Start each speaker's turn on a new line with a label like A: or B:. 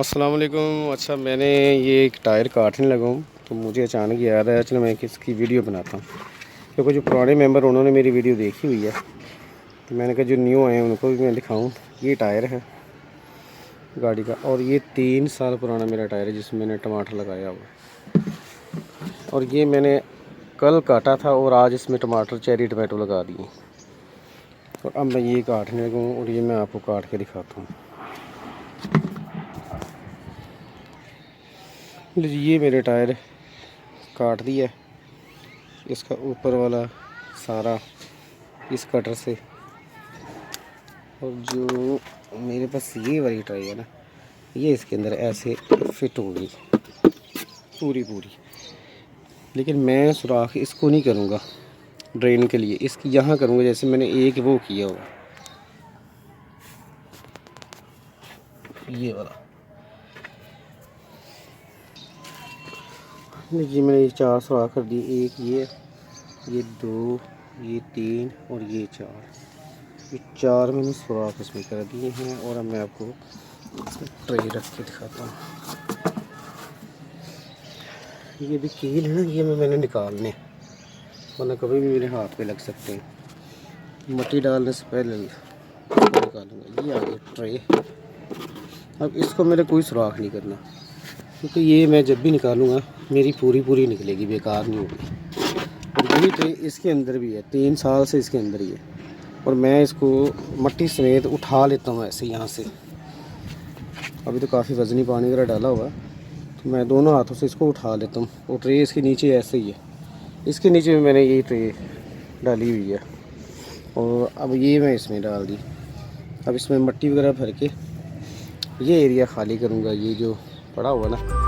A: अस्सलाम वालेकुम। अच्छा, मैंने ये एक टायर काटने लगा हूँ तो मुझे अचानक याद आया, चलो मैं इसकी वीडियो बनाता हूँ, क्योंकि जो पुराने मेंबर उन्होंने मेरी वीडियो देखी हुई है तो मैंने कहा जो न्यू आए हैं उनको भी मैं दिखाऊँ। ये टायर है गाड़ी का और ये 3 साल पुराना मेरा टायर है जिसमें मैंने टमाटर लगाया हुआ, और ये मैंने कल काटा था और आज इसमें टमाटर चेरी टमाटो लगा दिए। और अब मैं ये काटने लगा हूँ और ये मैं आपको काट के दिखाता हूँ। ये मेरे टायर काट दिया, इसका ऊपर वाला सारा इस कटर से, और जो मेरे पास ये वाली टायर है ना, ये इसके अंदर ऐसे फिट होगी पूरी, लेकिन मैं सुराख इसको नहीं करूँगा ड्रेन के लिए, इसकी यहाँ करूँगा जैसे मैंने एक वो किया हुआ ये वाला। देखिए मैंने ये 4 सुराख कर दिए, एक ये 2, ये 3 और ये 4, ये 4 मैंने सुराख इसमें कर दिए हैं। और अब मैं आपको ट्रे रख के दिखाता हूँ। ये भी कील है ना, ये मैंने निकालने, वरना कभी भी मेरे हाथ पे लग सकते हैं। मट्टी डालने से पहले निकालूंगा। ये आ गया ट्रे। अब इसको मेरे कोई सुराख नहीं करना, क्योंकि ये मैं जब भी निकालूंगा मेरी पूरी निकलेगी, बेकार नहीं होगी। और यही ट्रे इसके अंदर भी है, 3 साल से इसके अंदर ही है, और मैं इसको मट्टी समेत उठा लेता हूँ ऐसे यहाँ से। अभी तो काफ़ी वज़नी पानी वगैरह डाला हुआ, तो मैं दोनों हाथों से इसको उठा लेता हूँ। और ट्रे इसके नीचे ऐसे ही है, इसके नीचे भी मैंने ये ट्रे डाली हुई है, और अब ये मैं इसमें डाल दी। अब इसमें मट्टी वगैरह भर के ये एरिया ख़ाली करूँगा, ये जो पड़ा हुआ ना